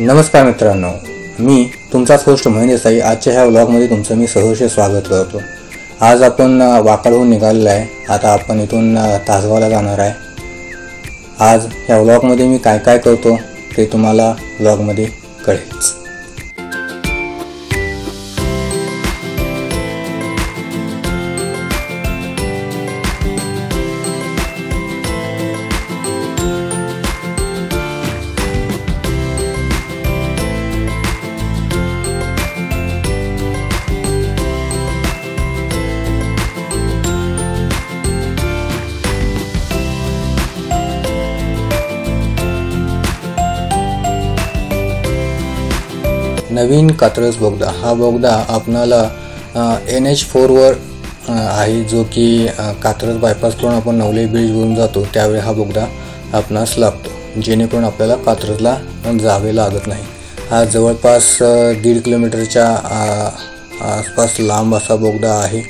नमस्कार मित्रांनो, मी तुमचाच होस्ट महेंद्र देसाई आजच्या ह्या व्लॉगमध्ये तुमचं मी सहर्ष स्वागत करतो। आज आपण वाकडहून निघालेलो आहे। आता आपण इथून तासगावला जाणार आहे। आज ह्या व्लॉगमध्ये मी काय काय करतो ते तुम्हाला व्लॉगमध्ये कळेल। नवीन कात्रज बोगदा हा बोगदा आपणाला NH4 वर आहे, जो की कात्रज बायपास करून आपण नवले ब्रिज वरून जातो त्यावेळी हा बोगदा आपणास लागतो, जेणेकरून आपल्याला कात्रजला जावे लागत नाही। हा जवळपास 1.5 किलोमीटरच्या आसपास लांब असा बोगदा आहे।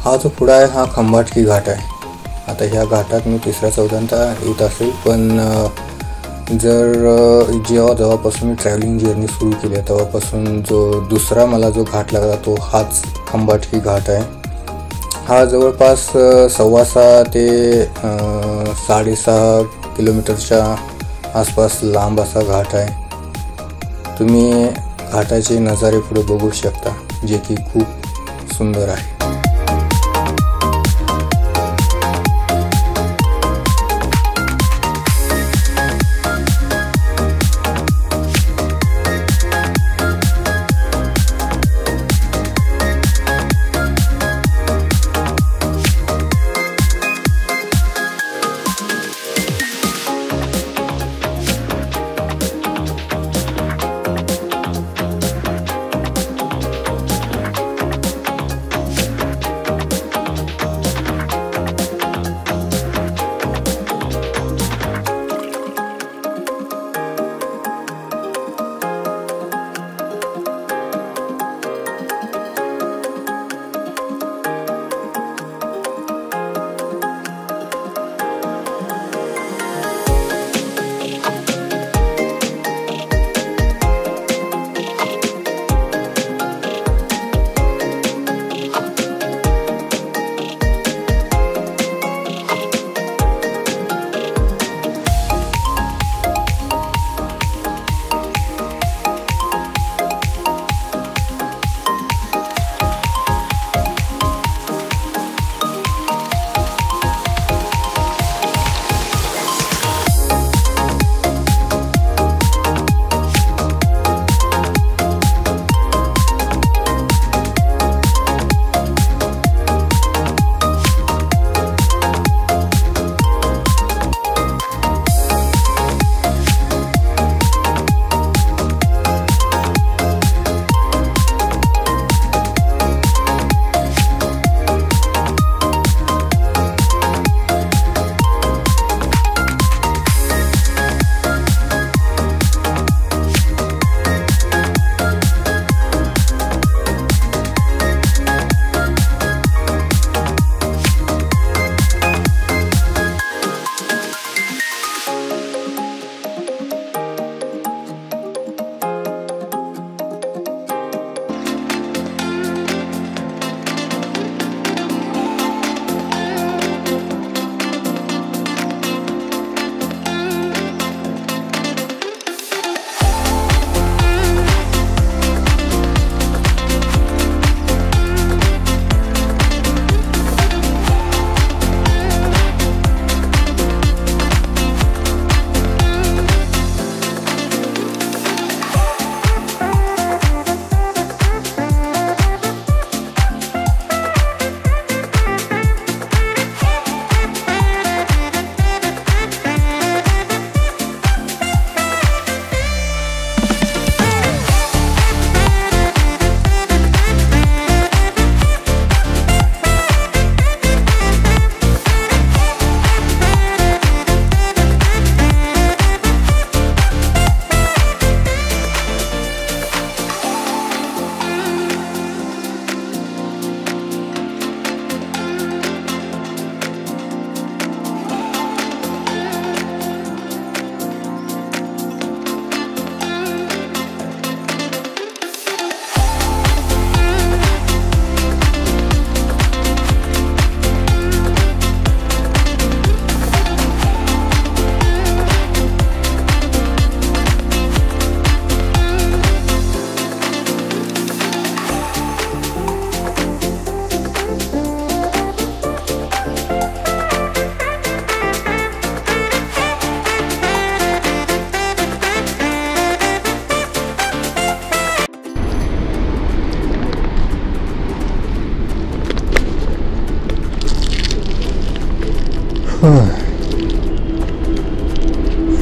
हा जो पुढा आहे हा खंबाटकी घाट आहे। आता ह्या घाटात मी तिसऱ्या चौथ्यांदा येत असेल, पण जेव्हापासून मी ट्रॅव्हलिंग जर्नी सुरू केली तेव्हापासून जो दुसरा मला जो घाट लागला तो हाच खंबाटकी घाट आहे। हा जवळपास 6.25 ते 6.5 किलोमीटरच्या आसपास लांब असा घाट आहे। तुम्ही घाटाचे नजारे पुढे बघू शकता, जे की खूप सुंदर आहे।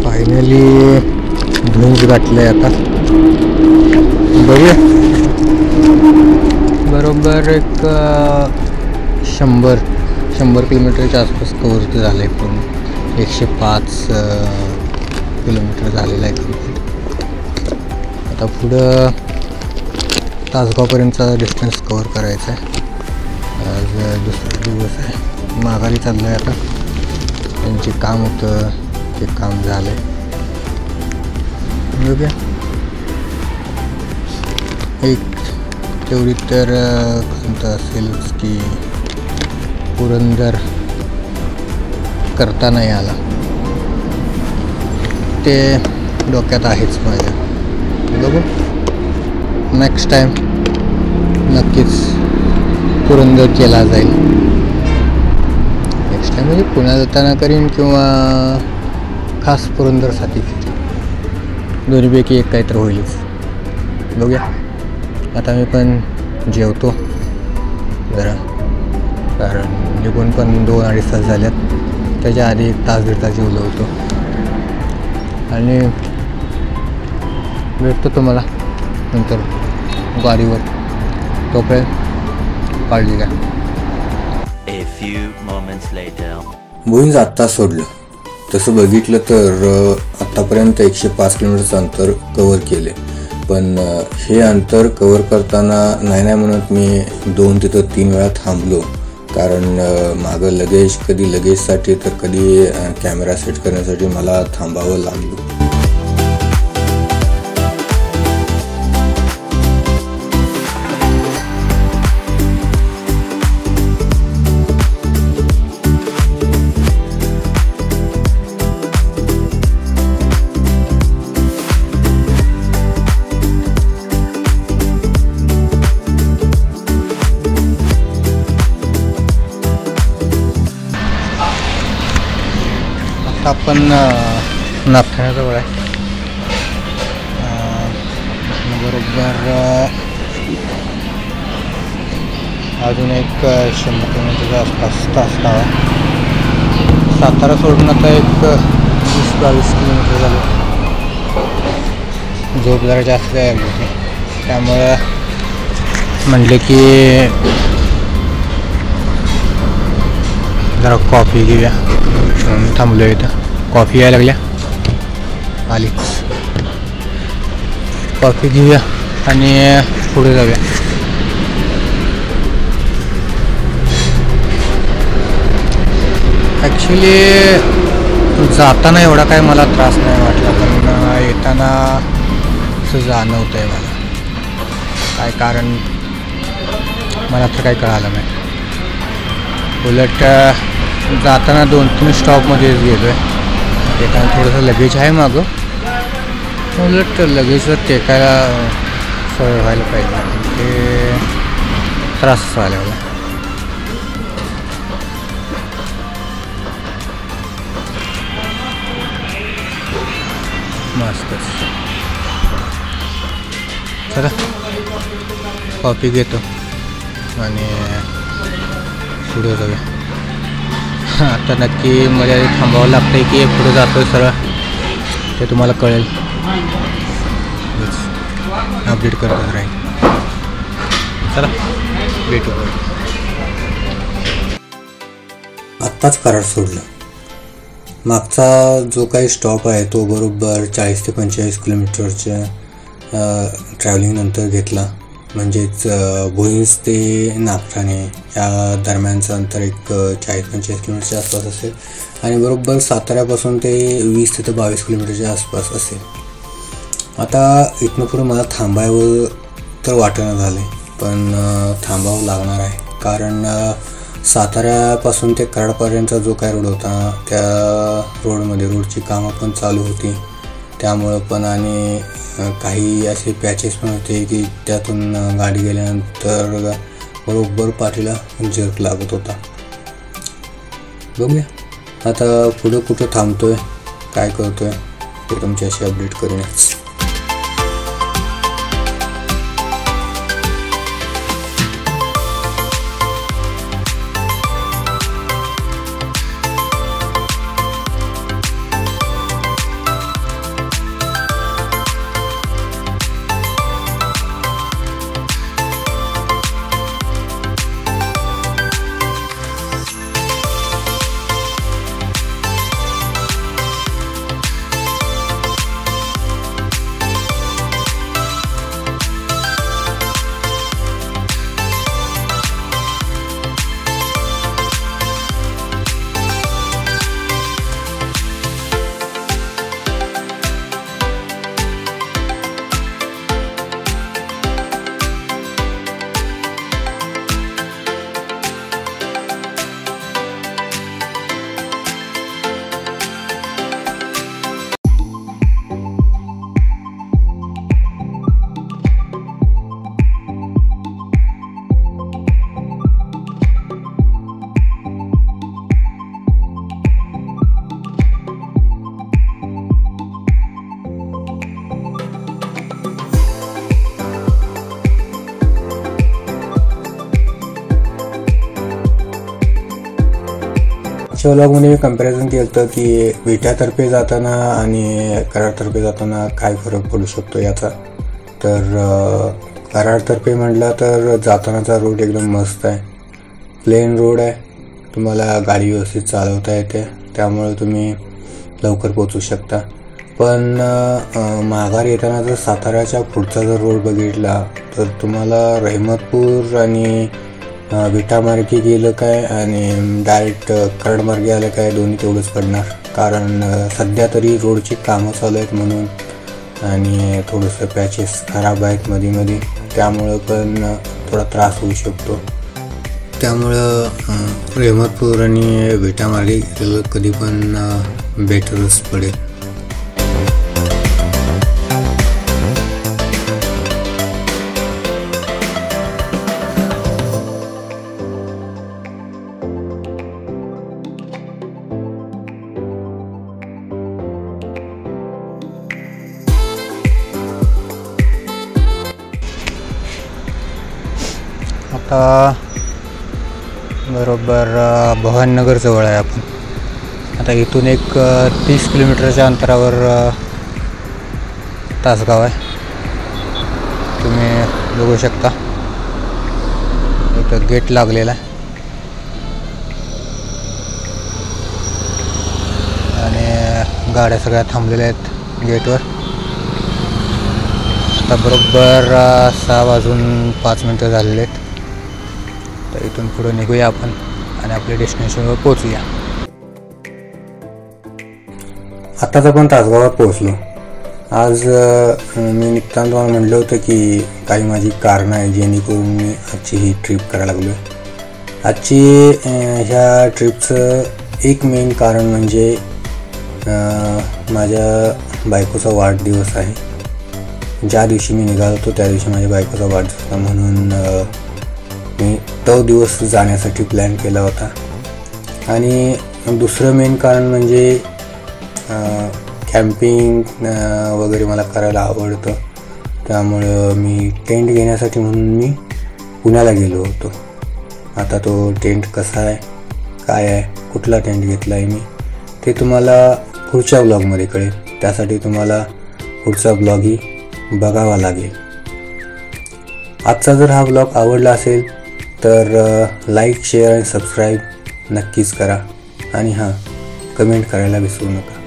फायनली भुईंज गाठलंय आता. बघूया, बरोबर एक 100 किलोमीटरच्या आसपास कवर झालं आहे. पूर्ण 105 किलोमीटर झालेलं आहे कंप्लीट. आता पुढं तासगावपर्यंतचा डिस्टन्स कवर करायचा आहे. आज दुसरा दिवस आहे, माघारी चाललं आहे. आता त्यांचे काम होतं ते काम झालं आहे. बघूया, एक तेवढी तर खंत असेलच की पुरंदर करता नाही आला, ते डोक्यात आहेच माझ्या. बघू, नेक्स्ट टाईम नक्कीच पुरंदर केला जाईल. नेक्स्ट टाईम म्हणजे पुण्यात जाताना करीन किंवा खास पुरंदरसाठी, दोन्हीपैकी एक काहीतरी होईलच. बघूया, आता मी पण जेवतो जरा, कारण निघून पण 2-2.5 तास झाल्यात. त्याच्या आधी 1 तास 1.5 तास जेवलो होतो. आणि भेटतो तुम्हाला नंतर गाडीवर. तोपर्यंत काळजी घ्या. भुईंज आत्ता सोडलं. तसं बघितलं तर आत्तापर्यंत 105 किलोमीटरचं अंतर कवर केले. पण हे अंतर कवर करताना नाही म्हणत मी 2 ते 3 वेळा थांबलो. कारण मागं कधी लगेजसाठी तर कधी कॅमेरा सेट करण्यासाठी मला थांबावं लागलं. आपण नागठाण्याजवळ आहे. बरोबर अजून एक 100 किलोमीटरच्या आसपास तासगाव आहे. सातारा सोडून आता एक 20-22 किलोमीटर झालं. झोप जरा जास्त आहे त्यामुळं म्हणले की जरा कॉफी घेऊया. थांबलो इथं, कॉफी यायला लागल्या, आलीच. कॉफी घेऊया आणि पुढे जाऊया. ॲक्च्युली जाताना एवढा काय मला त्रास नाही वाटला, पण येताना असं जाणवतं आहे मला. काय कारण मला तर काही कळालं नाही. उलट जाताना 2-3 स्टॉपमध्येच गेलो आहे. येताना थोडंसं लगेज आहे मागं. उलट लगेजवर टेकायला सवय व्हायला पाहिजे, ते त्रास व्हायला लागला. मस्तच. चला कॉफी घेतो आणि पुढे जाऊया. आता नक्की मला थांबावं लागतं आहे की पुढे जातो सरळ, ते तुम्हाला कळेल. अपडेट करतच राहील. चला भेटू. आत्ताच कराड सोडलं. मागचा जो काही स्टॉप आहे तो बरोबर 40 ते 45 किलोमीटरच्या ट्रॅव्हलिंग नंतर घेतला. म्हणजेच भुईंज ते नागठाणे या दरम्यानचं अंतर एक 40-45 किलोमीटरच्या आसपास असेल. आणि बरोबर साताऱ्यापासून ते 20 ते 22 किलोमीटरच्या आसपास असेल. आता इथनं पुढे मला थांबावं तर वाटेना झालं, पण थांबावं लागणार आहे. कारण साताऱ्यापासून ते कराडपर्यंतचा जो काय रोड होता त्या रोडची कामं पण चालू होती. त्यामुळं पण आणि काही असे पॅचेस पण होते की त्यातून गाडी गेल्यानंतर बरोबर पाठीला जर्क लागत होता. बघूया आता पुढं कुठं थांबतोय, काय करतोय ते तुमच्याशी अपडेट करूनच. मागच्या व्लॉगमध्ये मी कंपॅरिझन केलं होतं की विट्यातर्फे जाताना आणि कराडतर्फे जाताना काय फरक पडू शकतो याचा. तर कराडतर्फे म्हटलं तर जातानाचा रोड एकदम मस्त आहे, प्लेन रोड आहे, तुम्हाला गाडी व्यवस्थित चालवता येते, त्यामुळे तुम्ही लवकर पोचू शकता. पण माघार येताना जर साताऱ्याच्या पुढचा जर रोड बघितला तर तुम्हाला रहमतपूर आणि विटामार्गे गेलं काय आणि डायरेक्ट कराडमार्गे आलं काय दोन्ही तेवढंच पडणार. कारण सध्या तरी रोडची कामं चालू आहेत म्हणून, आणि थोडंसं पॅचेस खराब आहेत मध्ये, त्यामुळं पण थोडा त्रास होऊ शकतो. त्यामुळं रहमतपूर आणि विटामार्गे गेलं कधी पण बेटरच पडेल. आता बरोबर भवानीनगर जवळ आहे आपण. आता इथून एक 30 किलोमीटरच्या अंतरावर तासगाव आहे, तुम्ही बघू शकता. इथं गेट लागलेला आहे आणि गाड्या सगळ्या थांबलेल्या आहेत गेटवर. आता बरोबर 6:05 झालेले आहेत. तर इथून पुढे निघूया आपण आणि आपल्या डेस्टिनेशनवर पोहोचूया. आत्ताच आपण तासगावात पोहोचलो. आज मी निघताना तुम्हाला म्हटलं होतं की काही माझी कारणं आहे जेणेकरून मी आजची ही ट्रिप करायला लागलो आहे. आजची ह्या ट्रिपचं एक मेन कारण म्हणजे माझ्या बायकोचा वाढदिवस आहे. ज्या दिवशी मी निघालो होतो त्या दिवशी माझ्या बायकोचा वाढदिवस होता, म्हणून मी तो दिवस जाण्यासाठी प्लॅन केला होता. आणि दुसरं मेन कारण म्हणजे कॅम्पिंग वगैरे मला करायला आवडतं, त्यामुळं मी टेंट घेण्यासाठी म्हणून मी पुण्याला गेलो होतो. आता तो टेंट कसा आहे, काय आहे, कुठला टेंट घेतला आहे मी, ते तुम्हाला पुढच्या ब्लॉगमध्ये कळेल. त्यासाठी तुम्हाला पुढचा ब्लॉगही बघावा लागेल. आजचा जर हा ब्लॉग आवडला असेल तर लाईक, शेअर आणि सबस्क्राईब नक्कीच करा. आणि हां, कमेंट करायला विसरू नका.